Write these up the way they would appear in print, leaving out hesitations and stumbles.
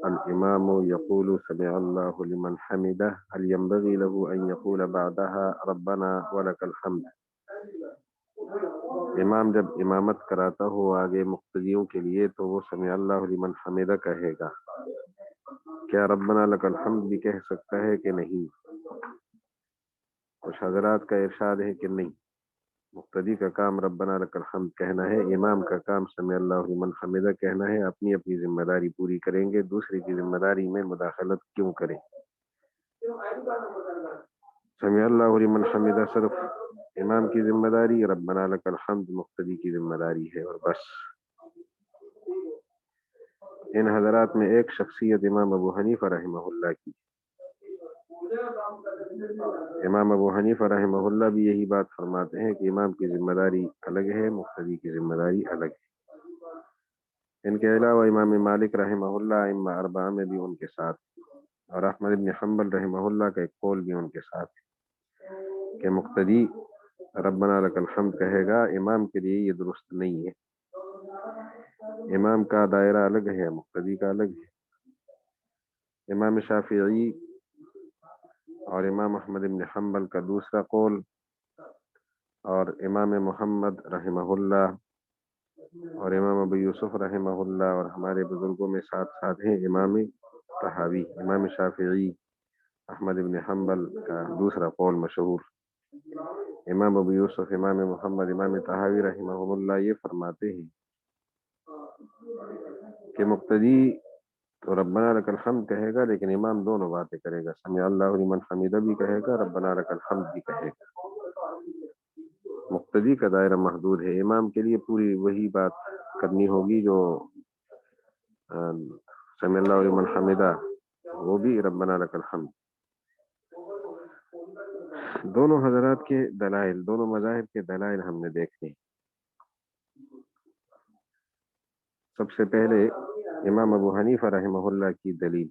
الإمام يقول سمع الله لمن حمده هل ينبغي له أن يقول بعدها ربنا ولك الحمد؟ امام جب امامت کراتا ہو آگے مقتدیوں کے لیے تو وہ سمع اللہ لمن حمدہ کہے گا، کیا ربنا لک الحمد بھی کہہ سکتا ہے کہ نہیں؟ کچھ حضرات کا ارشاد ہے کہ نہیں، مقتدی کا کام ربنا لک الحمد کہنا ہے، امام کا کام سمع اللہ لمن حمدہ کہنا ہے۔ اپنی اپنی ذمہ داری پوری کریں گے، دوسرے کی ذمہ داری میں مداخلت کیوں کریں؟ سمع اللہ لمن حمدہ صرف امام کی ذمہ داری، ربنا لک الحمد مقتدی کی ذمہ داری ہے، اور بس۔ ان حضرات میں ایک شخصیت امام ابو حنیفہ رحمہ اللہ کی، امام ابو حنیفہ رحمہ اللہ بھی یہی بات فرماتے ہیں کہ امام کی ذمہ داری الگ ہے، مقتدی کی ذمہ داری الگ ہے۔ ان کے علاوہ امام مالک رحمہ اللہ ائمہ اربعہ میں بھی ان کے ساتھ، اور احمد بن حنبل رحمہ اللہ کا ایک قول بھی ان کے ساتھ ہے کہ مقتدی ربنا لک الحمد کہے گا، امام کے لیے یہ درست نہیں ہے۔ امام کا دائرہ الگ ہے، مقتدی کا الگ ہے۔ امام شافعی اور امام احمد بن حنبل کا دوسرا قول، اور امام محمد رحمہ اللہ اور امام ابو یوسف رحمہ اللہ اور ہمارے بزرگوں میں ساتھ ساتھ ہیں امام طحاوی۔ امام شافعی، احمد بن حنبل کا دوسرا قول مشہور، امام ابو یوسف، امام محمد، امام طحاوی رحمہ اللہ یہ فرماتے ہیں کہ مقتدی تو ربنا لک الحمد کہے گا، لیکن امام دونوں باتیں کرے گا، سمع اللہ لمن حمدہ بھی کہے گا، ربنا لک الحمد بھی کہے گا۔ مقتدی کا دائرہ محدود ہے، امام کے لیے پوری وہی بات کرنی ہوگی جو سمع اللہ لمن حمدہ، وہ بھی ربنا لک الحمد۔ دونوں حضرات کے دلائل، دونوں مذاہب کے دلائل ہم نے دیکھے۔ سب سے پہلے امام ابو حنیفہ رحمہ اللہ کی دلیل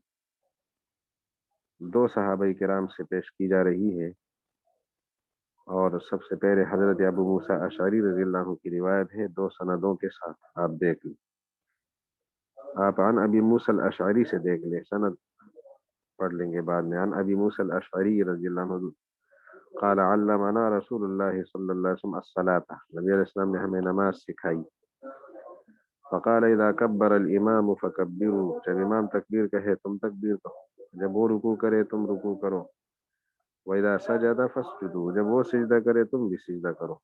دو صحابہ کرام سے پیش کی جا رہی ہے، اور سب سے پہلے حضرت ابو موسیٰ اشعری رضی اللہ عنہ کی روایت ہے، دو سندوں کے ساتھ آپ دیکھ لیں۔ آپ عن ابی موسیٰ الاشعری سے دیکھ لیں، سند پڑھ لیں گے بعد میں۔ عن ابی موسیٰ الاشعری رضی اللہ عنہ قال علمنا رسول اللہ صلی اللہ علیہ وسلم الصلاۃ، نبی علیہ السلام نے ہمیں نماز سکھائی۔ فقال اذا کبر الامام فکبروا، جب امام تکبیر کہے تم تکبیر کہو، جب وہ رکوع کرے تم رکوع کرو۔ وَإِذَا سَجَدَ فَاسْجُدُوا، جب وہ سجدہ کرے تم بھی سجدہ کرو۔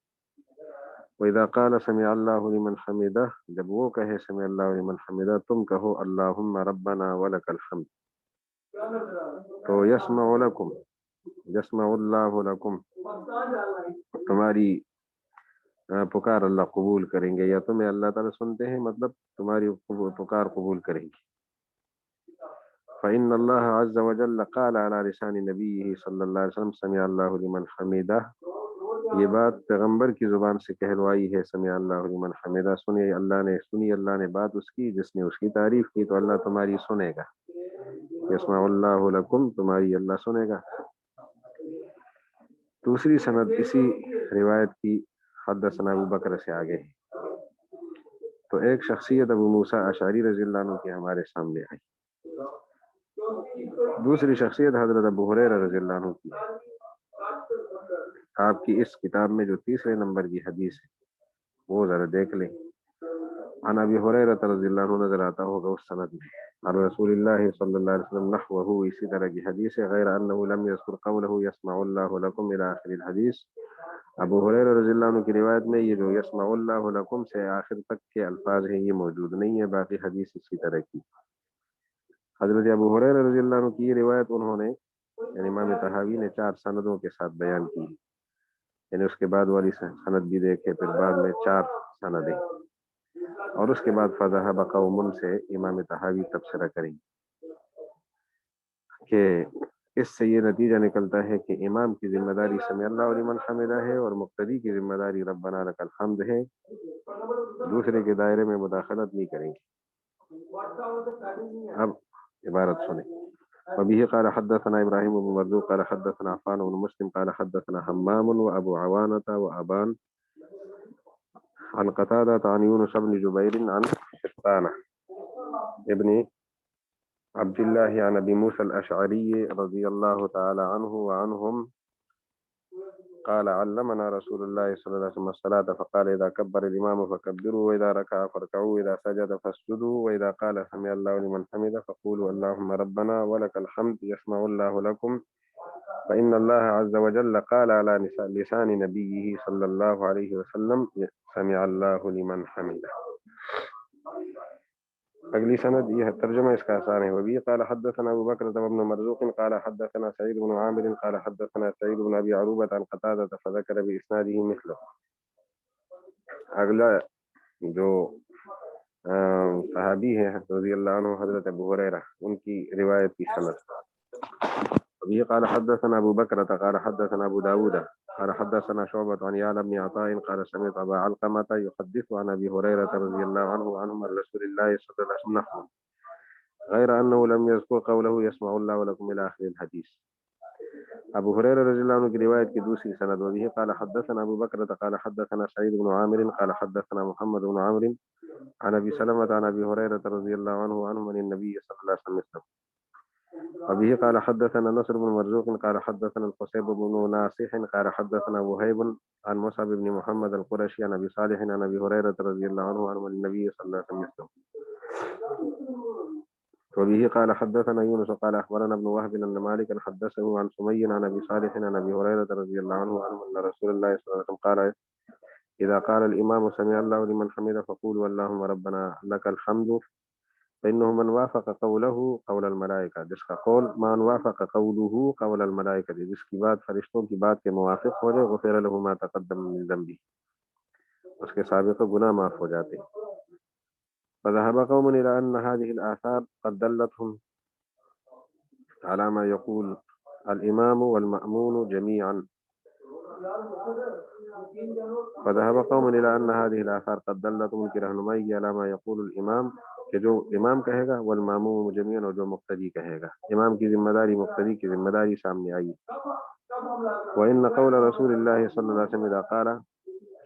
وَإِذَا قَالَ سَمِعَ اللَّهُ لِمَنْ حَمِدَهُ، جب وہ کہے سمع اللہ لمن حمدہ تم کہو اللہم ربنا ولک الحمد، تو یسمع لکم، یسمع اللہ لکم، تمہاری پکار اللہ قبول کریں گے، یا تمہیں اللہ تعالیٰ سنتے ہیں، مطلب تمہاری پکار قبول کریں گے۔ فإن اللہ عز وجل قال على لسان نبیہ صلی اللہ علیہ وسلم سمع اللہ لمن حمدہ، یہ بات پیغمبر کی زبان سے کہلوائی ہے، سمع اللہ لمن حمدہ، سنی اللہ نے بات اس کی جس نے اس کی تعریف کی، تو اللہ تمہاری سنے گا۔ یسمع اللہ لکم، تمہاری اللہ سنے گا۔ دوسری سند اسی روایت کی حدثنا ابو بکر سے آگے ہے، تو ایک شخصیت ابو موسیٰ اشعری رضی اللہ عنہ کی ہمارے سامنے آئی، دوسری شخصیت حضرت ابو ہریرہ رضی اللہ عنہ کی۔ آپ کی اس کتاب میں جو تیسرے نمبر کی حدیث ہے وہ ذرا دیکھ لیں۔ عن ابی ہریرہ رضی اللہ عنہ نظر آتا ہوگا اس سند میں، عن رسول اللہ صلی اللہ علیہ وسلم نحوہ، اسی طرح کی حدیث ہے، غیر انہ لم یذکر قولہ یسمع اللہ لکم الی آخر الحدیث۔ ابو ہریرہ رضی اللہ عنہ کی روایت میں یہ جو یسمع اللہ لکم سے آخر تک کے الفاظ ہیں یہ موجود نہیں ہے، باقی حدیث اسی طرح کی۔ حضرت ابو ہریرہ رضی اللہ عنہ کی یہ روایت انہوں نے، یعنی امام طحاوی نے 4 سندوں کے ساتھ بیان کی، یعنی اس کے بعد والی سند بھی دیکھے، پھر بعد میں 4 سندیں، اور اس کے بعد فذهب قوم سے امام طحاوی تبصرہ کریں کہ اس سے یہ نتیجہ نکلتا ہے کہ امام کی ذمہ داری سمع اللہ لمن حمدہ ہے، اور مقتدی کی ذمہ داری ربنا لک الحمد ہے، دوسرے کے دائرے میں مداخلت نہیں کریں گے۔ اب عبارت سنیں۔ وبه قال حدثنا ابراهيم بن مرزوق قال حدثنا عفان بن مسلم قال حدثنا حمام وابو عوانة وابان عن قتادة عن يونس بن جبير عن شقانة ابن عبد الله عن أبي موسى الأشعري رضي الله تعالى عنه وعنهم قال علمنا رسول الله صلى الله عليه وسلم الصلاة فقال إذا كبر الإمام فكبروا وإذا ركع فاركعوا وإذا سجد فاسجدوا وإذا قال سمع الله لمن حمده فقولوا اللهم ربنا ولك الحمد يسمع الله لكم فإن الله عز وجل قال على لسان نبيه صلى الله عليه وسلم سمع الله لمن حمده. اگلی سند یہ ترجمہ اس کا آسان ہے. وبی قال حدثنا ابو بکر بن مرزوق قال حدثنا سعيد بن عامر قال حدثنا سعيد بن ابي عروبة عن قتادة فذكر باسناده مثله. اگلا جو صحابی ہے رضی اللہ عنہ حضرت ابو ہریرہ ان کی روایت کی سند. وبی قال حدثنا ابو بکر قال حدثنا ابو داود قال حدثنا شعبة عن يعلى بن عطاء قال سمعت ابا علقمة يحدث عن ابي هريرة رضي الله عنه عنهم عن رسول الله صلى الله عليه وسلم غير انه لم يذكر قوله يسمع الله لكم الى اخر الحديث. ابو هريرة رضی اللہ عنہ کی روایت کی دوسری سند. وبه قال حدثنا ابو بکر قال حدثنا سعيد بن عامر قال حدثنا محمد بن عمرو عن ابي سلمة عن ابي هريرة رضي الله عنه عنهم عن النبي صلى الله عليه وسلم. وبه قال حدثنا نصر بن مرزوق قال حدثنا القصيب بن ناصح قال حدثنا وهيب عن مصعب بن محمد القرشي عن ابي صالح عن ابي هريرة رضي الله عنه عن النبي صلى الله عليه وسلم. وبه قال حدثنا يونس قال اخبرنا ابن وهب ان مالك حدثه عن سمي عن ابي صالح عن ابي هريرة رضي الله عنه ان رسول الله صلى الله عليه وسلم قال اذا قال الامام سمع الله لمن حمده فقولوا اللهم ربنا لك الحمد فإنه من وافق قوله قول الملائکہ جس کا قول من وافق قوله قول الملائکہ جس کی بات فرشتوں کی بات کے موافق ہو جائے غفر له ما تقدم من ذنبه اس کے سابقہ گناہ معاف ہو جاتے ہیں. فذهب قوم إلى أن هذه الآثار قد دلتهم على ما يقول الإمام والمأمون جميعا. فذهب قوم إلى أن هذه الآثار قد دلتهم کی رہنمائی على ما يقول الإمام کہ جو امام کہے گا والماموم جميعا اور جو مقتدی کہے گا. امام کی ذمہ داری مقتدی کی ذمہ داری سامنے آئی. وإن قول رسول الله صلى الله عليه وسلم إذا قال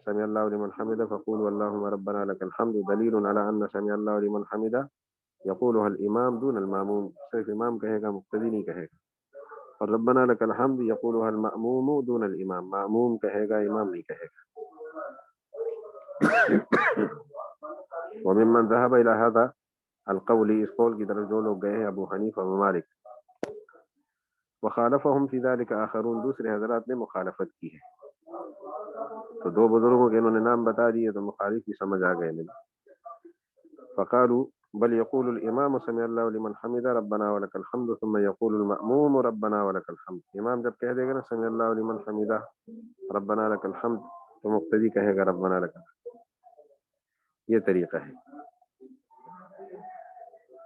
سمع الله لمن حمده فقولوا اللهم ربنا لك الحمد دليل على أن سمع الله لمن حمده يقولها الإمام دون الماموم. صرف امام کہے گا مقتدی نہیں کہے گا. اور ربنا لك الحمد يقولها المأموم دون الإمام مأموم کہے گا امام نہیں کہے گا. وممن ذهب الى هذا القول اس قول کی طرف جو لوگ گئے ہیں ابو حنیفہ و مالک. وخالفهم في ذلك آخرون دوسرے حضرات نے مخالفت کی ہے. تو دو بزرگوں کے انہوں نے نام بتا دیے تو مخالف کی سمجھ آ گئے نہیں. فقالوا بل يقول الامام سمع الله لمن حمد ربنا ولك الحمد ثم يقول المأموم ربنا ولك الحمد. امام جب کہہ دے گا نا سمع الله لمن حمد ربنا لك الحمد تو مقتدی کہے گا ربنا لك الحمد. یہ طریقہ ہے.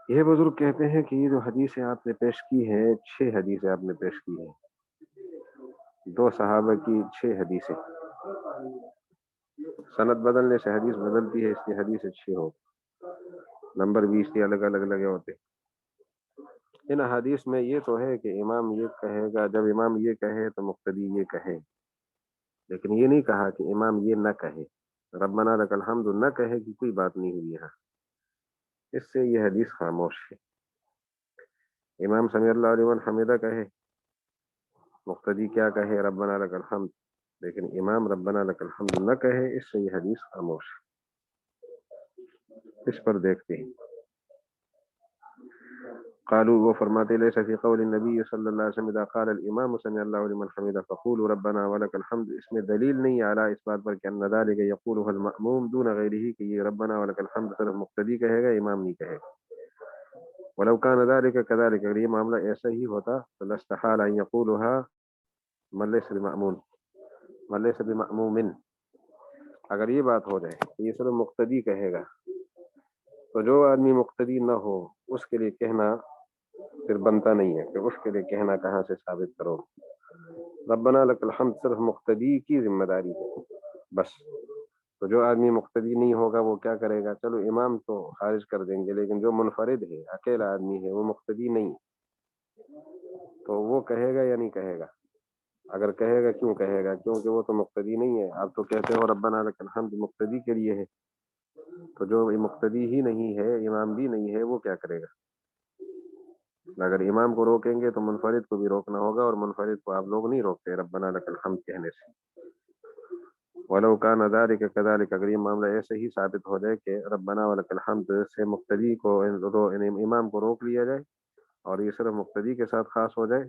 یہ بزرگ کہتے ہیں کہ یہ جو حدیثیں آپ نے پیش کی ہے 6 حدیثیں آپ نے پیش کی ہیں. 2 صحابہ کی 6 حدیثیں. سند بدلنے سے حدیث بدلتی ہے اس لیے حدیث 6 ہو نمبر بھی اس لیے الگ الگ لگے ہوتے. ان حدیث میں یہ تو ہے کہ امام یہ کہے گا جب امام یہ کہے تو مقتدی یہ کہے. لیکن یہ نہیں کہا کہ امام یہ نہ کہے ربنا لک الحمد نہ کہے کہ کوئی بات نہیں ہوئی یہاں. اس سے یہ حدیث خاموش ہے. امام سمع اللہ لمن حمدہ کہے مقتدی کیا کہے ربنا لک الحمد لیکن امام ربنا لک الحمد نہ کہے اس سے یہ حدیث خاموش ہے. اس پر دیکھتے ہیں. قالوا وہ فرماتے ليس في قول النبي صلى الله عليه وسلم اذا قال الامام سمع الله لمن حمده فقولوا ربنا ولك الحمد. اس میں دلیل نہیں ہے اس بات پر کہ ان ذلك يقوله المأموم دون غيره کہ یہ ربنا ولك الحمد صرف مقتدی کہے گا امام نہیں کہے گا. ولو كان ذلك كذلك اگر یہ معاملہ ایسا ہی ہوتا تو لاستحال ان يقولها من ليس بمأمون من ليس بمأموم. اگر یہ بات ہو جائے کہ یہ صرف مقتدی کہے گا تو جو آدمی مقتدی نہ ہو اس کے لیے کہنا پھر بنتا نہیں ہے کہ اس کے لیے کہنا کہاں سے ثابت کرو. ربنا لک الحمد صرف مقتدی کی ذمہ داری ہے بس. تو جو آدمی مقتدی نہیں ہوگا وہ کیا کرے گا. چلو امام تو خارج کر دیں گے لیکن جو منفرد ہے اکیلا آدمی ہے وہ مقتدی نہیں تو وہ کہے گا یا نہیں کہے گا. اگر کہے گا کیوں کہے گا کیونکہ وہ تو مقتدی نہیں ہے. آپ تو کہتے ہو ربنا لک الحمد مقتدی کے لیے ہے تو جو مقتدی ہی نہیں ہے، امام بھی نہیں ہے، وہ کیا کرے گا؟ اگر امام کو روکیں گے تو منفرد کو بھی روکنا ہوگا، اور منفرد کو آپ لوگ نہیں روکتے ربنا لک الحمد کہنے سے۔ ولو کان ذلک کذلک، اگر یہ معاملہ ایسے ہی ثابت ہو جائے کہ ربنا ولک الحمد سے مقتدی کو، امام کو روک لیا جائے اور یہ صرف مقتدی کے ساتھ خاص ہو جائے،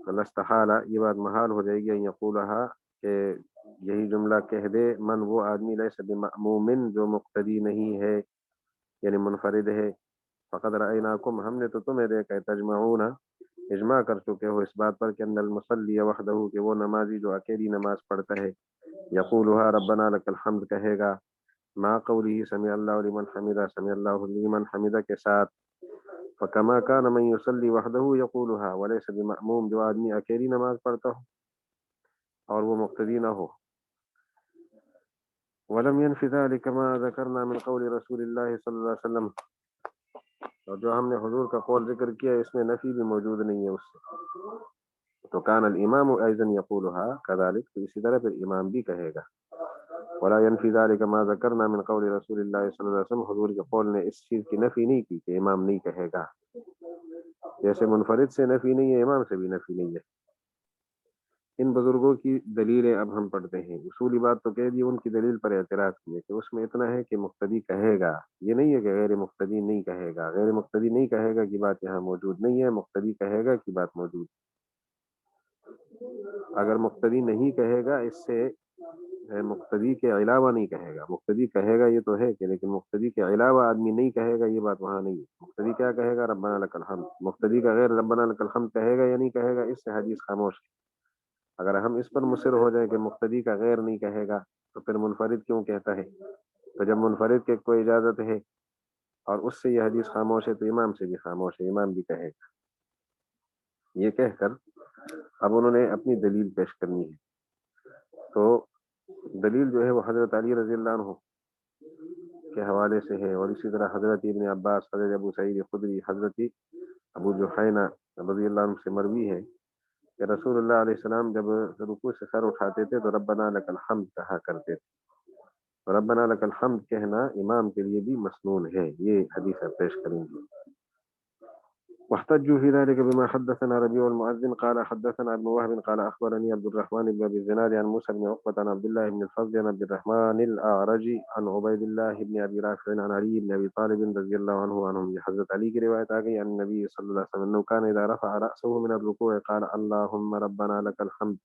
فالاستحال، یہ بات محال ہو جائے گی ان یقولها، کہ یہی جملہ کہہ دے من، وہ آدمی لیس بمأموم، جو مقتدی نہیں ہے یعنی منفرد ہے، فقد رأیناکم، ہم نے تو تمہیں دیکھا ہے، تجمعون، اجماع کر چکے ہو اس بات پر کہ ان المصلی وحدہ، کہ وہ نمازی جو اکیلی نماز پڑھتا ہے، یقولها ربنا لک الحمد کہے گا، ما قوله سمع اللہ لمن حمدہ، سمع اللہ لمن حمدہ کے ساتھ، فکما کان من یصلی وحدہ یقولها وليس بمأموم، جو آدمی اکیلی نماز پڑھتا ہو اور وہ مقتدی نہ ہو، ولم ينفي ذلك ما ذکرنا من قول رسول اللہ صلی اللہ علیہ وسلم، اور جو ہم نے حضور کا قول ذکر کیا اس میں نفی بھی موجود نہیں ہے اس سے، تو کان الامام ایضا یقولها كذلك، تو اسی طرح پھر امام بھی کہے گا، ولا ينفي ذلك ما ذکرنا من قول رسول اللہ صلی اللہ علیہ وسلم، حضور کے قول نے اس چیز کی نفی نہیں کی کہ امام نہیں کہے گا، جیسے منفرد سے نفی نہیں ہے، امام سے بھی نفی نہیں ہے۔ ان بزرگوں کی دلیلیں اب ہم پڑھتے ہیں، اصولی بات تو کہہ دی، ان کی دلیل پر اعتراض کیے کہ اس میں اتنا ہے کہ مقتدی کہے گا، یہ نہیں ہے کہ غیر مقتدی نہیں کہے گا، غیر مقتدی نہیں کہے گا کی بات یہاں موجود نہیں ہے، مقتدی کہے گا کی بات موجود ہے۔ اگر مقتدی نہیں کہے گا، اس سے مقتدی کے علاوہ نہیں کہے گا، مقتدی کہے گا یہ تو ہے کہ، لیکن مقتدی کے علاوہ آدمی نہیں کہے گا، یہ بات وہاں نہیں ہے۔ مقتدی کیا کہے گا؟ ربنا لک الحمد، مقتدی کا غیر ربنا لک الحمد کہے گا یا نہیں کہے گا، اس سے حدیث خاموش ہے۔ اگر ہم اس پر مصر ہو جائیں کہ مقتدی کا غیر نہیں کہے گا، تو پھر منفرد کیوں کہتا ہے؟ تو جب منفرد کے کوئی اجازت ہے اور اس سے یہ حدیث خاموش ہے، تو امام سے بھی خاموش ہے، امام بھی کہے گا۔ یہ کہہ کر اب انہوں نے اپنی دلیل پیش کرنی ہے، تو دلیل جو ہے وہ حضرت علی رضی اللہ عنہ کے حوالے سے ہے، اور اسی طرح حضرت ابن عباس، حضرت ابو سعید خدری، حضرت ابو جحینہ رضی اللہ عنہ سے مروی ہے کہ رسول اللہ علیہ السلام جب رکوع سے سر اٹھاتے تھے تو ربنا لک الحمد کہا کرتے تھے، ربنا لک الحمد کہنا امام کے لیے بھی مسنون ہے، یہ حدیث پیش کریں گے۔ واحتجوا في ذلك بما حدثنا ربيع المؤذن قال حدثنا ابن وهب قال اخبرني عبد الرحمن بن ابي الزناد عن موسى بن عقبة عن عبد الله بن الفضل عن عبد الرحمن الاعرج عن عبيد الله بن ابي رافع عن علي بن ابي طالب رضي الله عنه عنهم، حضرت علی کی روایت آ گئی، عن النبي صلی اللہ علیہ وسلم كان اذا رفع رأسه من الركوع قال اللهم ربنا لك الحمد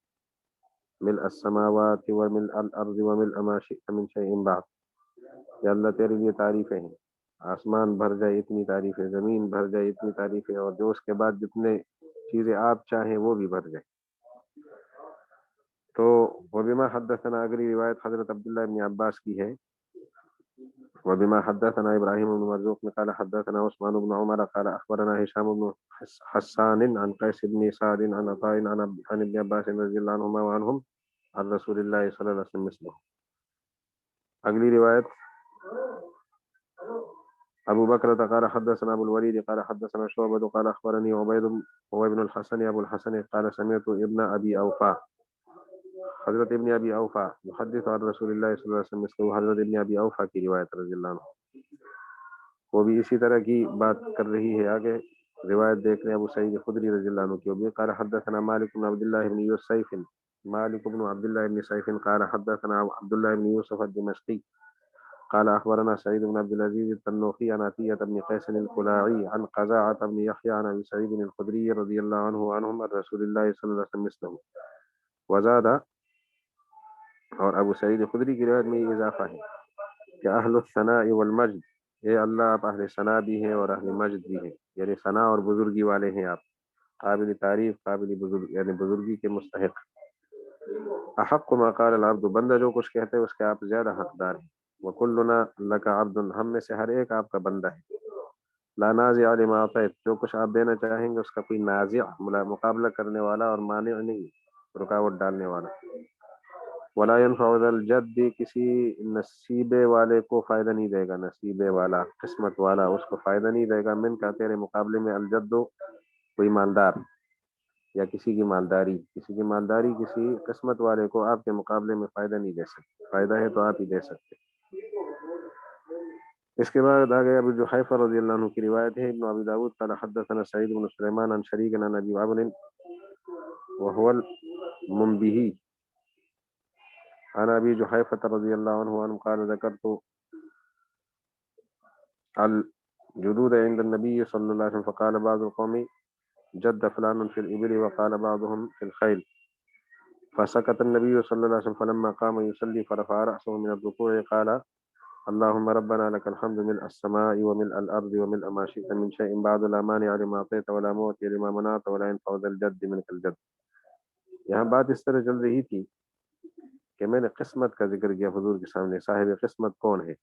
ملء السماوات وملء الارض وملء ما شئت من شيء بعد، یا اللہ تیرے لیے تعریفیں ہیں، آسمان بھر جائے اتنی تعریفیں، زمین بھر جائے اتنی تعریفیں، اور جو اس کے بعد جتنے چیزیں آپ چاہیں وہ بھی بھر جائے۔ تو وبما حدثنا، اگلی روایت حضرت عبداللہ ابن عباس کی ہے، وبما حدثنا ابراہیم بن مرزوق قال حدثنا عثمان بن عمر قال اخبرنا هشام بن حسان عن قیس بن سعد عن عطاء عن ابن عباس رضی اللہ عنہما وعنہم عن رسول اللہ صلی اللہ علیہ وسلم مثله۔ اگلی روایت ابو بکر قال حدثنا ابو الوليد قال حدثنا شعبة قال اخبرني عبيد هو ابن الحسن ابو الحسن قال سمعت ابن ابي اوفا، حضرت ابن ابی اوفا محدث عن رسول اللہ صلی اللہ علیہ وسلم، مثل حضرت ابن ابی اوفا کی روایت رضی اللہ عنہ، وہ بھی اسی طرح کی بات کر رہی ہے۔ آگے روایت دیکھ رہے ہیں ابو سعید خدری رضی اللہ عنہ کی، بھی قال حدثنا مالک بن عبد الله بن یوسف، مالک بن عبد الله بن سیف قال حدثنا عبد الله بن یوسف الدمشقی قال اخبرنا سعید بن عبد العزيز التنوخي عن عطية بن قيس الكلاعي عن قزاعة بن يحيى عن ابي سعيد الخدري رضي الله عنه عنهم عن رسول الله صلى الله عليه وسلم مثله وزاد، اور ابو سعید خدری کی روایت میں اضافہ ہے کہ اہل الثناء والمجد، اے اللہ آپ اہل ثنا بھی ہیں اور اہل مجد بھی ہیں، یعنی ثنا اور بزرگی والے ہیں آپ، قابل تعریف، قابل بزرگ یعنی بزرگی کے مستحق۔ احق ما قال العبد، بندہ جو کچھ کہتے ہیں اس کے آپ زیادہ حقدار ہیں۔ وکلنا لک عبد، ہم میں سے ہر ایک آپ کا بندہ ہے۔ لا نازع لما اعطیت، جو کچھ آپ دینا چاہیں گے اس کا کوئی نازع مقابلہ کرنے والا اور مانع نہیں، رکاوٹ ڈالنے والا۔ ولا ينفع ذا الجد، کسی نصیبے والے کو فائدہ نہیں دے گا، نصیبے والا، قسمت والا اس کو فائدہ نہیں دے گا، من کا تیرے مقابلے میں، الجد کوئی مالدار یا کسی کی مالداری، کسی کی مالداری کسی قسمت والے کو آپ کے مقابلے میں فائدہ نہیں دے سکتے، فائدہ ہے تو آپ ہی دے سکتے۔ اس کے بعد آگے ابو جحیفہ رضی اللہ عنہ کی روایت ہے ابن ابی داود قال حدثنا سعید بن سلیمان عن شریک عن ابی عمرو وهو المنبهي عن ابي جحيفة رضي الله عنه قال ذكرت الجدود عند النبي صلى الله عليه وسلم فقال بعض القوم جد فلان في الإبل وقال بعضهم في الخيل فسكت النبي صلى الله عليه وسلم فلما قام يصلي فرفع رأسه من الركوع قال اللهم ربنا لك الحمد ملء السماء وملء الأرض وملء ما شئت من شيء بعد لا مانع لما أعطيت ولا معطي لما منعت ولا ينفع ذا الجد منك الجد. یہاں بات اس طرح چل رہی تھی کہ میں نے قسمت کا ذکر کیا حضور کے سامنے. صاحب قسمت کون ہے؟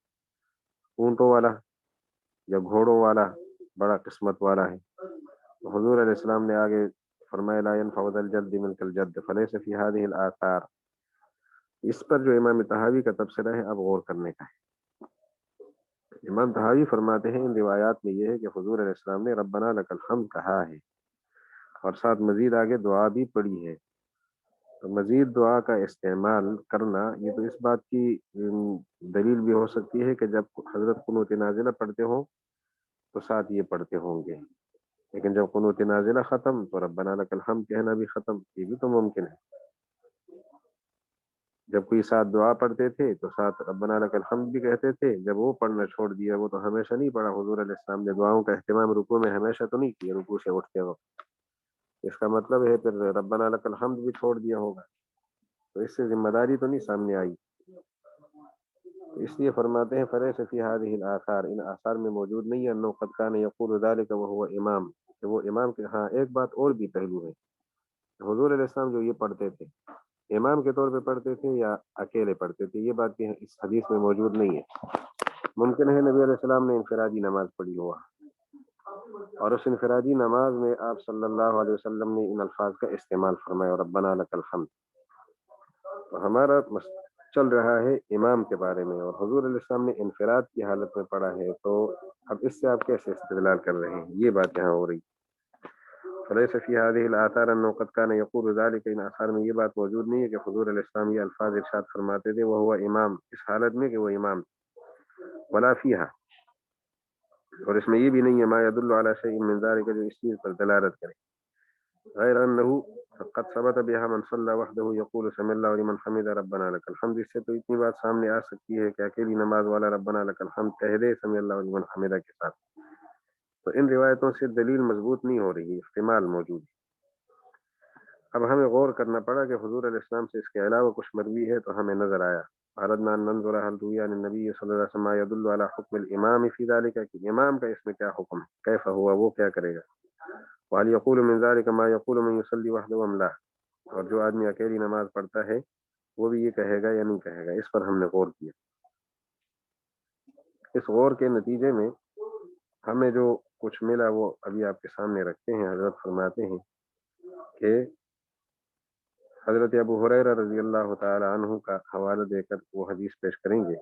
اونٹوں والا یا گھوڑوں والا بڑا قسمت والا ہے؟ حضور علیہ السلام نے آگے فرمایا لا ينفع ذا الجد منك الجد فليس في هذه الآثار. اس پر جو امام طحاوی کا تبصرہ ہے اب غور کرنے کا ہے. امام طحاوی فرماتے ہیں ان روایات میں یہ ہے کہ حضور علیہ السلام نے ربنا لک الحمد کہا ہے اور ساتھ مزید آگے دعا بھی پڑھی ہے. تو مزید دعا کا استعمال کرنا یہ تو اس بات کی دلیل بھی ہو سکتی ہے کہ جب حضرت قنوت نازلہ پڑھتے ہوں تو ساتھ یہ پڑھتے ہوں گے، لیکن جب قنوت نازلہ ختم تو ربنا لک الحمد کہنا بھی ختم، یہ بھی تو ممکن ہے. جب کوئی ساتھ دعا پڑھتے تھے تو ساتھ ربنا لک الحمد بھی کہتے تھے، جب وہ پڑھنا چھوڑ دیا وہ تو ہمیشہ نہیں پڑھا. حضور علیہ السلام نے دعاؤں کا اہتمام رکوع میں ہمیشہ تو نہیں کیا، رکوع سے اٹھتے وقت. اس کا مطلب ہے پھر ربنا لک الحمد بھی چھوڑ دیا ہوگا، تو اس سے ذمہ داری تو نہیں سامنے آئی. اس لیے فرماتے ہیں فلیس فی هذه الاثار، ان آثار میں موجود نہیں ہے انه قد كان يقول ذلك وهو امام، کہ وہ امام کے. ہاں ایک بات اور بھی پہلو ہے، حضور علیہ السلام جو یہ پڑھتے تھے امام کے طور پہ پڑھتے تھے یا اکیلے پڑھتے تھے، یہ بات بھی اس حدیث میں موجود نہیں ہے. ممکن ہے نبی علیہ السلام نے انفرادی نماز پڑھی ہوا اور اس انفرادی نماز میں آپ صلی اللہ علیہ وسلم نے ان الفاظ کا استعمال فرمایا ربنا لک الحمد. تو ہمارا چل رہا ہے امام کے بارے میں اور حضور علیہ السلام نے انفراد کی حالت میں پڑھا ہے، تو اب اس سے آپ کیسے استدلال کر رہے ہیں؟ یہ بات یہاں ہو رہی. فلیس فی هذه الاثار انه قد كان يقول ذلك، ان آثار میں یہ بات موجود نہیں ہے کہ حضور علیہ السلام یہ الفاظ ارشاد فرماتے تھے وهو امام، اس حالت میں کہ وہ امام. ولا فيها، اور اس میں یہ بھی نہیں ہے ما يدل على شيء من ذلك جو اس چیز پر دلالت کرے. غیر انه قد ثبت بها من صلى وحده يقول سمع الله لمن حمد ربنا لك الحمد. اس سے تو اتنی بات سامنے آ سکتی ہے کہ اکیلی نماز والا ربنا لك الحمد کہہ دے سمع الله لمن حمد کے ساتھ. تو ان روایتوں سے دلیل مضبوط نہیں ہو رہی، احتمال موجود ہے. اب ہمیں غور کرنا پڑا کہ حضور علیہ السلام سے اس کے علاوہ کچھ مروی ہے تو ہمیں نظر آیا. اردنا ان ننظر هل روی عن النبی صلی اللہ علیہ وسلم يدل على حکم الامام فی ذلك، کہ امام کا اس میں کیا حکم ہے، کیف ہوا، وہ کیا کرے گا. وهل يقول من ذلك ما يقول من يصلي وحده ام لا، اور جو آدمی اکیلی نماز پڑھتا ہے وہ بھی یہ کہے گا یا نہیں کہے گا. اس پر ہم نے غور کیا. اس غور کے نتیجے میں ہمیں جو کچھ ملا وہ ابھی آپ کے سامنے رکھتے ہیں. حضرت فرماتے ہیں کہ حضرت ابو ہریرہ رضی اللہ تعالی عنہ کا حوالہ دے کر وہ حدیث پیش کریں گے.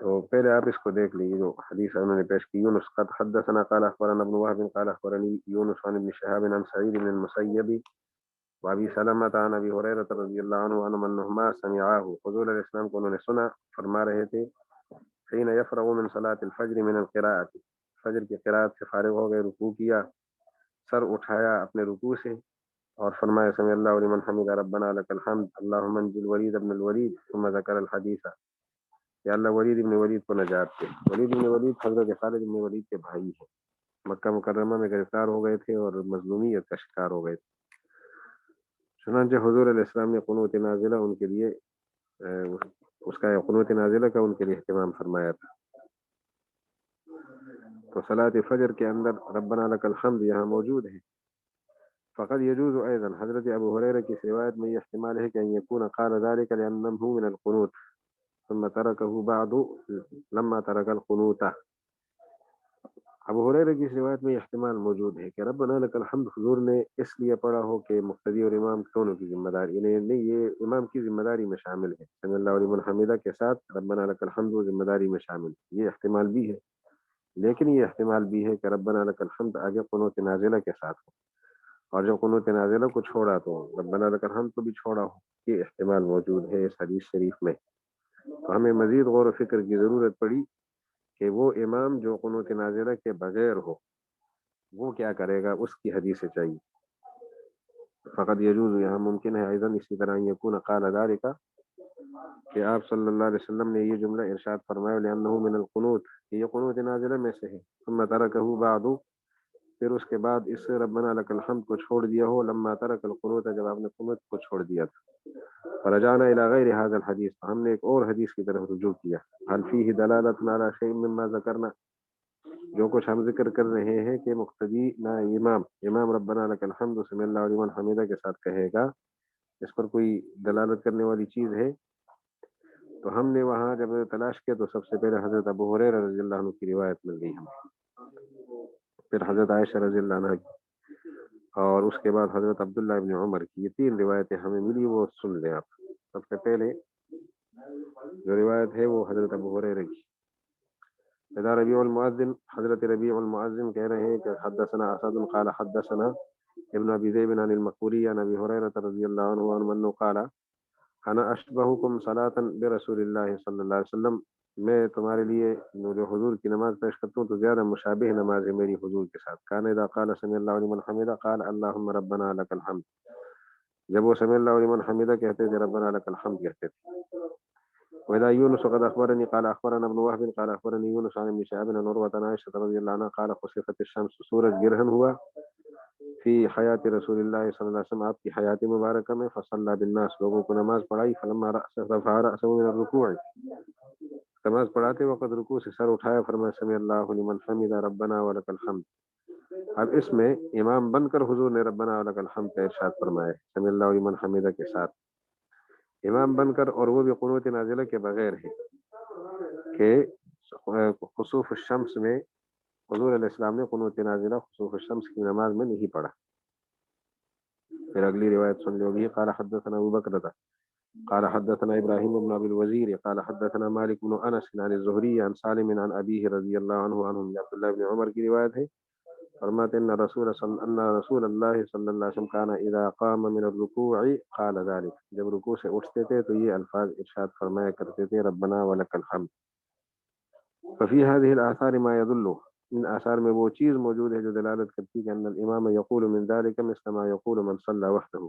تو پہلے آپ اس کو دیکھ لیجیے جو حدیث انہوں نے پیش کی. یونس قد حدثنا قال اخبرنا ابن وهب قال اخبرني يونس عن ابن شهاب عن سعيد بن المسيب وابي سلمة عن ابي هريرة رضي الله عنه انهما سمعاه. حضور علیہ السلام کو انہوں نے سنا، فرما رہے تھے حين يفرغ من صلاة الفجر من القراءة، فجر کی قراءت سے فارغ ہو گئے، رکوع کیا، سر اٹھایا اپنے رکوع سے اور فرمایا سمع الله لمن حمد ربنا لك الحمد اللهم انجل الوليد ابن الوليد، ثم ذكر الحديث، یا اللہ ولید ابن ولید کو نجات دے. ولید ابن ولید حضرت خالد ابن ولید کے بھائی ہیں، مکہ مکرمہ میں گرفتار ہو گئے تھے اور مظلومیت کا شکار ہو گئے تھے. چنانچہ حضور علیہ السلام نے قنوت نازلہ ان کے لیے اس کا قنوت نازلہ کا ان کے لیے اہتمام فرمایا تھا. تو صلاۃ فجر کے اندر ربنا لک الحمد یہاں موجود ہے. فقد يجوز ايضا، حضرت ابو ہریرہ کی روایت میں یہ احتمال ہے کہ ان يكون قال ذلك لانه من القنوت ثم تركه بعد لما ترك القنوت. ابو ہریرہ کی روایت میں احتمال موجود ہے کہ ربنا لک الحمد حضور نے اس لیے پڑھا ہو کہ مقتدی اور امام دونوں کی ذمہ داری، یعنی نہیں یہ امام کی ذمہ داری میں شامل ہے، سمع اللہ لمن حمدہ کے ساتھ ربنا لک الحمد ذمہ داری میں شامل ہے. یہ احتمال بھی ہے، لیکن یہ احتمال بھی ہے کہ ربنا لک الحمد آگے قنوت نازلہ کے ساتھ ہو، اور جو قنوت نازلہ کو چھوڑا تو ربنا لک الحمد کو بھی چھوڑا ہو. یہ احتمال موجود ہے اس حدیث شریف میں. تو ہمیں مزید غور و فکر کی ضرورت پڑی کہ وہ امام جو قنوت نازلہ کے بغیر ہو وہ کیا کرے گا، اس کی حدیث چاہیے. فقط یجوز، یہاں ممکن ہے ایضا اسی طرح یکون قال ذالک کہ آپ صلی اللہ علیہ وسلم نے یہ جملہ ارشاد فرمایا لأنه من القنوت کہ یہ قنوت نازلہ میں سے ہے. ثم ترکہ بعد، پھر اس کے بعد اس ربنا لک الحمد کو چھوڑ دیا ہو. لما ترک القنوت، جب آپ نے قنوت کو چھوڑ دیا تھا. فرجعنا الى غیر هذا الحدیث، ہم نے ایک اور حدیث کی طرف رجوع کیا. هل فيه دلالة على شيء مما ذکرنا، جو کچھ ہم ذکر کر رہے ہیں کہ مقتدی نہ امام ربنا لک الحمد سمع اللہ لمن حمیدہ کے ساتھ کہے گا، اس پر کوئی دلالت کرنے والی چیز ہے. تو ہم نے وہاں جب تلاش کیا تو سب سے پہلے حضرت ابو ہریرہ رضی اللہ عنہ کی روایت مل گئی ہمیں، پھر حضرت عائشہ رضی اللہ عنہ کی، اور اس کے بعد حضرت عبداللہ ابن عمر کی. یہ 3 روایتیں ہمیں ملی، وہ سن لیں آپ. سب سے پہلے جو روایت ہے وہ حضرت ابو ہریرہ کی. اذا ربیع المؤذن، حضرت ربیع المؤذن کہہ رہے ہیں کہ حدثنا اسد قال حدثنا ابن ابی ذئب عن المقبوری عن ابی ہریرہ رضی اللہ عنہ انه قال انا اشبہکم صلاۃ برسول اللہ صلی اللہ علیہ وسلم، میں تمہارے لیے جو حضور کی نماز پیش کرتا ہوں تو زیادہ مشابہ نماز ہے میری حضور کے ساتھ. کان اذا قال سمع اللہ لمن حمدہ قال اللهم ربنا لك الحمد، جب وہ سمع اللہ لمن حمدہ کہتے تھے ربنا لك الحمد کہتے تھے. وإذا يونس قد أخبرني قال أخبرنا ابن وهب قال أخبرني يونس عن ابن شهاب عن عروة عن عائشة رضي الله عنها قال خسفت الشمس، سورج گرہن ہوا فی حیات رسول اللہ صلی اللہ علیہ وسلم، آپ کی حیات مبارکہ میں. فصلى بالناس، لوگوں کو نماز پڑھائی. فلما رفع رأسه من الركوع، نماز پڑھاتے وقت رکوع سے سر اٹھایا، فرمایا سمع اللہ لمن حمدہ ربنا ولک الحمد. اب اس میں امام بن کر حضور نے ربنا ولک الحمد کا ارشاد فرمایا سمع اللہ لمن حمدہ کے ساتھ، امام بن کر، اور وہ بھی قنوت نازلہ کے بغیر ہے. کہ خسوف الشمس میں حضور علیہ السلام نے قنوت نازلہ خسوف الشمس کی نماز میں نہیں پڑھا. پھر اگلی روایت سن لو گی. قال حدثنا ابو بکر قال حدثنا ابراہیم بن ابی الوزیر قال حدثنا مالک بن انس عن الزہری عن سالم عن ابیہ رضی اللہ عنہ عنہم، عبداللہ بن عمر کی روایت ہے. فرماتے ان رسول اللہ صلی اللہ علیہ وسلم کان اذا قام من الرکوع قال ذلك، جب رکوع سے اٹھتے تھے تو یہ الفاظ ارشاد فرمایا کرتے تھے ربنا ولک الحمد. ففي هذه الاثار ما يدل، ان آثار میں وہ چیز موجود ہے جو دلالت کرتی ہے کہ ان الامام یقول من ذلك مثل ما يقول من صلى وحده،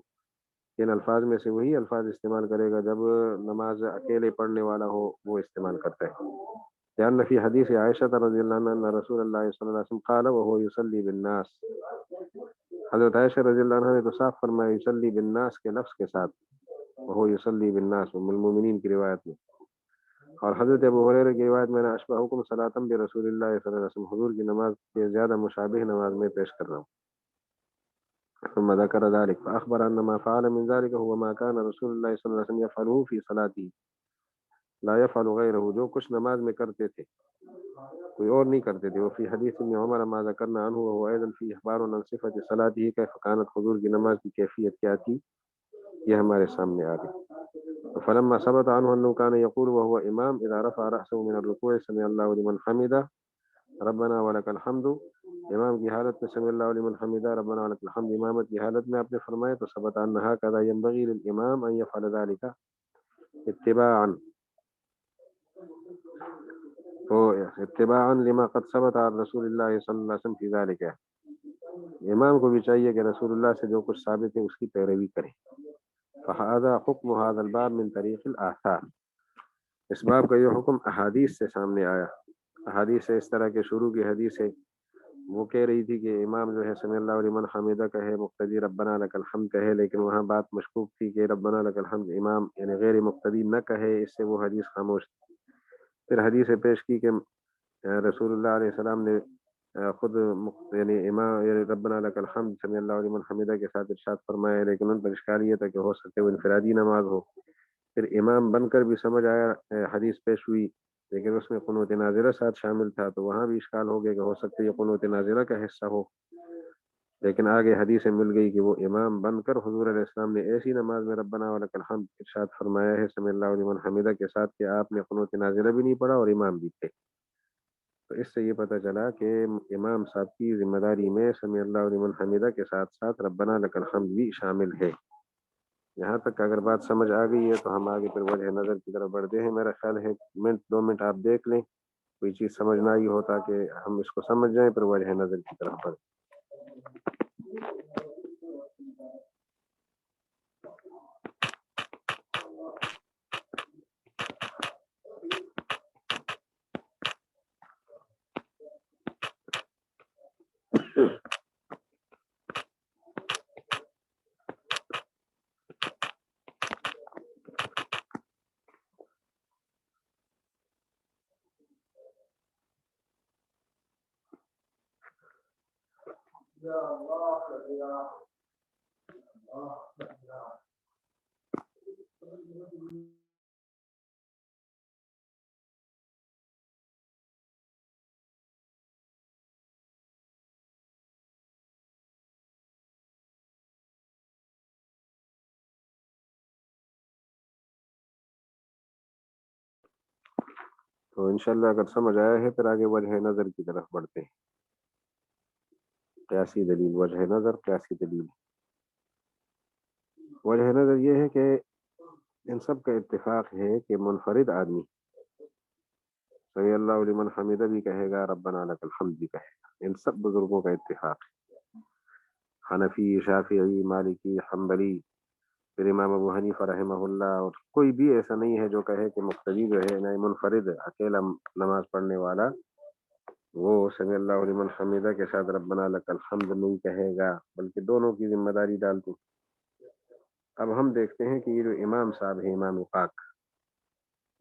ان الفاظ میں سے وہی الفاظ استعمال کرے گا جب نماز اکیلے پڑھنے والا ہو وہ استعمال کرتا ہے. لأن في حدیث عائشہ رضی اللہ عنہ ان رسول اللہ صلی اللہ علیہ وسلم قال وهو يصلي بالناس، حضرت عائشہ رضی اللہ عنہ نے تو صاف فرمایا يصلي بالناس کے لفظ کے ساتھ، وهو يصلي بالناس ام المؤمنین کی روایت میں. اور حضرت ابو ہریرہ کی روایت میں نے اشبہکم صلاۃ برسول اللہ صلی اللہ علیہ وسلم، حضور کی نماز کے زیادہ مشابہ نماز میں پیش کر رہا ہوں. ثم ذكر ذلك فأخبر أن ما فعل من ذلك هو ما كان رسول الله صلی اللہ علیہ وسلم يفعله في صلاته لا يفعل غيره، جو کچھ نماز میں کرتے تھے کوئی اور نہیں کرتے تھے. وفي حدیث ابن عمر ما ذكرنا عنه وهو أيضا في إخبار عن صفة صلاته كيف كانت، حضور کی نماز کی کیفیت کیا تھی یہ ہمارے سامنے آ گئی. فلما ثبت عنه أنه كان يقول وهو إمام إذا رفع رأسه من الركوع سمع الله لمن حمده ربنا ولك الحمد، امام کی حالت میں سمع اللہ لمن حمدہ ربنا ولک الحمد امامت کی حالت میں آپ نے فرمایا تو ثبت ان هكذا ينبغي للامام ان يفعل ذلك اتباعا، تو اتباعا لما قد ثبت عن رسول اللہ صلی اللہ علیہ وسلم في ذلك، امام کو بھی چاہیے کہ رسول اللہ سے جو کچھ ثابت ہے اس کی پیروی کرے. فهذا حکم هذا الباب من طریق الاثار، اس باب کا یہ حکم احادیث سے سامنے آیا. احادیث سے اس طرح کے شروع کی حدیث ہے، وہ کہہ رہی تھی کہ امام جو ہے سمع اللہ لمن حمدہ کہے، مقتدی ربنا لک الحمد کہے، لیکن وہاں بات مشکوک تھی کہ ربنا لک الحمد امام یعنی غیر مقتدی نہ کہے، اس سے وہ حدیث خاموش تھی. پھر حدیث پیش کی کہ رسول اللہ علیہ السلام نے خود یعنی امام یعنی ربنا لک الحمد سمع اللہ لمن حمدہ کے ساتھ ارشاد فرمایا، لیکن ان پر اشکال یہ تھا کہ ہو سکتے وہ انفرادی نماز ہو. پھر امام بن کر بھی سمجھ آیا حدیث پیش ہوئی لیکن اس میں قنوت نازلہ ساتھ شامل تھا، تو وہاں بھی اشکال ہو گیا کہ ہو سکتا ہے یہ قنوت نازلہ کا حصہ ہو. لیکن آگے حدیثیں مل گئی کہ وہ امام بن کر حضور علیہ السلام نے ایسی نماز میں ربنا ولک الحمد ارشاد فرمایا ہے سمع اللہ لمن حمدہ کے ساتھ کہ آپ نے قنوت نازلہ بھی نہیں پڑھا اور امام بھی تھے. تو اس سے یہ پتہ چلا کہ امام صاحب کی ذمہ داری میں سمع اللہ لمن حمدہ کے ساتھ ساتھ ربنا لک الحمد بھی شامل ہے. یہاں تک اگر بات سمجھ آ گئی ہے تو ہم آگے پھر وجہ نظر کی طرف بڑھتے ہیں. میرا خیال ہے منٹ 2 منٹ آپ دیکھ لیں کوئی چیز سمجھنا ہی ہوتا کہ ہم اس کو سمجھ جائیں پھر وجہ نظر کی طرف بڑھیں. تو انشاءاللہ اگر سمجھ آیا ہے پھر آگے وجہ نظر کی طرف بڑھتے ہیں. قیاسی دلیل، وجہ نظر قیاسی دلیل. وجہ نظر یہ ہے کہ ان سب کا اتفاق ہے کہ منفرد آدمی سمی اللہ لمن حمیدہ بھی کہے گا، ربنا لک الحمد بھی کہے گا. ان سب بزرگوں کا اتفاق ہے. حنفی، شافعی، مالکی، حنبلی، پھر امام ابو حنیفہ رحمہ اللہ، اور کوئی بھی ایسا نہیں ہے جو کہے کہ مقتدی جو ہے نہ منفرد اکیلا نماز پڑھنے والا وہ سمی اللہ لمن حمیدہ کے ساتھ ربنا لک الحمد نہیں کہے گا، بلکہ دونوں کی ذمہ داری ڈالتے. اب ہم دیکھتے ہیں کہ یہ جو امام صاحب ہے، امام پاک،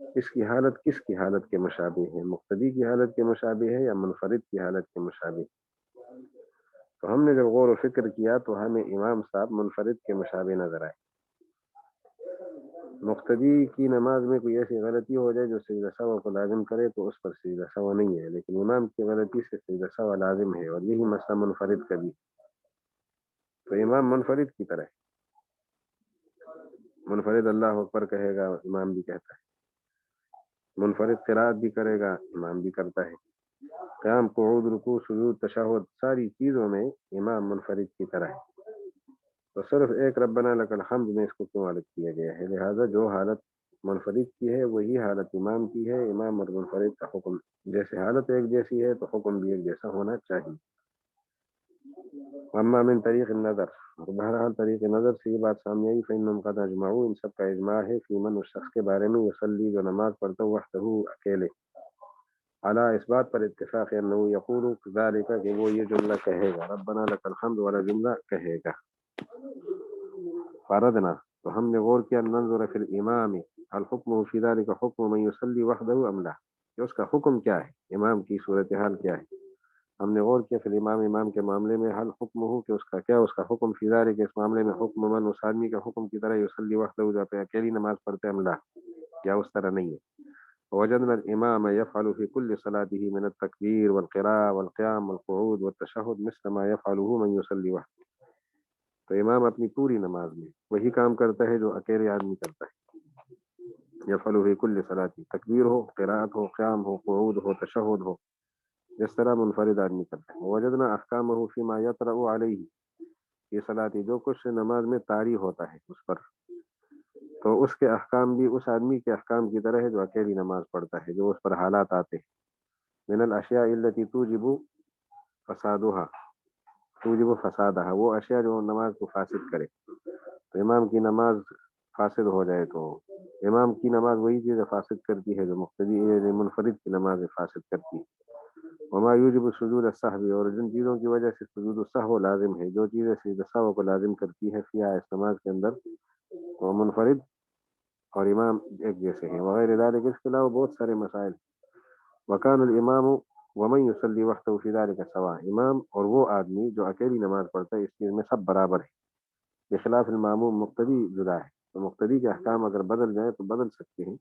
اس کی حالت کس کی حالت کے مشابہ ہے؟ مقتدی کی حالت کے مشابہ ہے یا منفرد کی حالت کے مشابہ؟ تو ہم نے جب غور و فکر کیا تو ہمیں امام صاحب منفرد کے مشابہ نظر آئے. مقتدی کی نماز میں کوئی ایسی غلطی ہو جائے جو سجدہ سہو کو لازم کرے تو اس پر سجدہ سہو نہیں ہے، لیکن امام کی غلطی سے سجدہ سہو لازم ہے، اور یہی مسئلہ منفرد کا بھی. تو امام منفرد کی طرح منفرد اللہ اکبر کہے گا، امام بھی کہتا ہے. منفرد قرات بھی کرے گا، امام بھی کرتا ہے. قیام، قعود، رکوع، سجود، تشہد، ساری چیزوں میں امام منفرد کی طرح ہے. تو صرف ایک ربنا لک الحمد میں اس کو کیوں الگ کیا گیا ہے؟ لہذا جو حالت منفرد کی ہے وہی حالت امام کی ہے. امام اور منفرد کا حکم جیسے حالت ایک جیسی ہے تو حکم بھی ایک جیسا ہونا چاہیے. اما من طریق النظر، اور بہرحال طریق نظر سے یہ بات سامنے آئی، فإنهم قد اجمعوا، ان سب کا اجماع ہے، فی من اس شخص کے بارے میں یصلی جو نماز پڑھتا ہو وحدہ اکیلے، علی اس بات پر اتفاق ہے، انه یقول ذلك کہ وہ یہ جملہ کہے گا، ربنا لک الحمد والا جملہ کہے گا. فردنا تو ہم نے غور کیا، ننظر فی الامام الحکم فی ذلك حکم من یصلی وحدہ ام لا، کہ اس کا حکم کیا ہے، امام کی صورتحال کیا ہے. ہم نے غور کیا فی الامام، امام کے معاملے میں، حل حکم ہو کہ اس کا کیا، اس کا حکم فی ذلك اس معاملے میں، حکم من اس آدمی کا حکم کی طرح یصلی وحدہ جو پہ اکیلی نماز پڑھتے ام لا، یا اس طرح نہیں ہے. وجدنا الامام يفعل في كل صلاته من التكبير والقراءة والقيام والقعود والتشهد مثل ما يفعله من يصلي وحده. تو امام اپنی پوری نماز میں وہی کام کرتا ہے جو اکیلے آدمی کرتا ہے. یفعل في كل صلاته، تکبیر ہو، قراءت ہو، قیام ہو، قعود ہو، تشہد ہو، جس طرح منفرد آدمی کرتا ہے. وجدنا احکامه فيما يطرأ عليه، یہ صلاتی جو کچھ نماز میں طاری ہوتا ہے اس پر، تو اس کے احکام بھی اس آدمی کے احکام کی طرح ہے جو اکیلی نماز پڑھتا ہے، جو اس پر حالات آتے ہیں. من الاشیاء التي توجب فسادها، توجب فسادها، وہ اشیاء جو نماز کو فاسد کرے. تو امام کی نماز فاسد ہو جائے تو امام کی نماز وہی چیز فاسد کرتی ہے جو مقتدی منفرد کی نماز فاسد کرتی ہے. وما یوجب سجود السہو، اور جن چیزوں کی وجہ سے سجود السہو لازم ہے، جو چیزیں سجود السہو کو لازم کرتی ہے فیہا اس نماز کے اندر، وہ منفرد اور امام ایک جیسے ہیں. وغیر ذلك، اس کے علاوہ بہت سارے مسائل. وکان الامام ومن یصلی وحدہ فی ذلک سواء، امام اور وہ آدمی جو اکیلی نماز پڑھتا ہے اس چیز میں سب برابر ہے. بخلاف الماموم، مقتدی جدا ہے، تو مقتدی کے احکام اگر بدل جائیں تو بدل سکتے ہیں،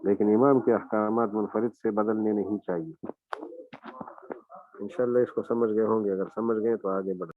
لیکن امام کے احکامات منفرد سے بدلنے نہیں چاہیے. انشاءاللہ اس کو سمجھ گئے ہوں گے، اگر سمجھ گئے تو آگے بڑھ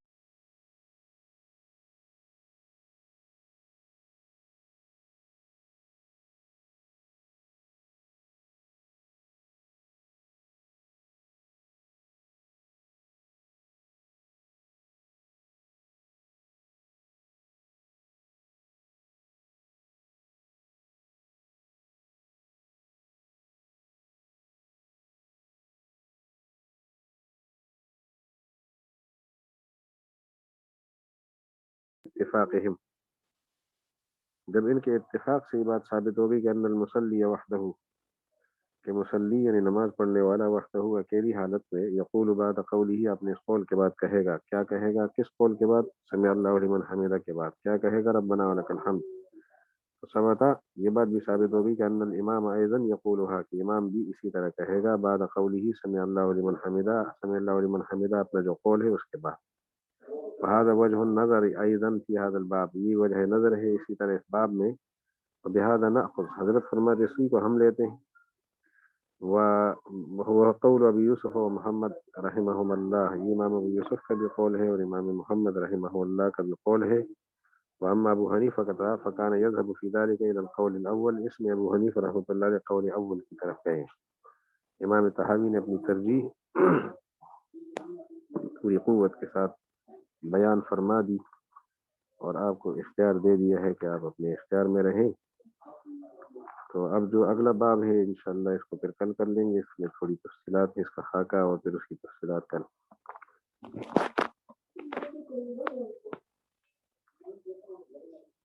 باتفاقهم، جب ان کے اتفاق سے یہ بات ثابت ہوگی کہ ان المصلی وحدہ، کہ مصلی یعنی نماز پڑھنے والا وحدہ اکیلی حالت میں، یقول بعد قوله اپنے اس قول کے بعد کہے گا، کیا کہے گا، کس قول کے بعد، سمع اللہ لمن حمدہ کے بعد کیا کہے گا، ربنا ولک الحمد. تو ثبتا، یہ بات بھی ثابت ہوگی کہ ان الامام ایضا یقولها، کہ امام بھی اسی طرح کہے گا بعد قوله سمع اللہ لمن حمدہ، سمع اللہ لمن حمدہ اپنا جو قول ہے اس کے بعد. وهذا وجه النظر ایضا فی هذا الباب، یہ وجہ نظر ہے اسی طرح اس باب میں. وبهذا نأخذ، حضرت فرماتے اسی کو ہم لیتے ہیں. وهو قول ابی یوسف و محمد رحمہم اللہ، یہ امام ابو یوسف کا بھی قول ہے اور امام محمد رحمہ اللہ کا بھی قول ہے. واما ابو حنیفہ کا فکان یذهب فی ذلک الى القول الاول، اس میں ابو حنیفہ رحمۃ اللہ علیہ قول اول کی طرف گئے. امام طحاوی نے اپنی ترجیح پوری قوت کے ساتھ بیان فرما دی اور آپ کو اختیار دے دیا ہے کہ آپ اپنے اختیار میں رہیں. تو اب جو اگلا باب ہے انشاءاللہ اس کو پھر کل کر لیں گے، اس میں تھوڑی تفصیلات ہے اس کا خاکہ اور پھر اس کی تفصیلات کل.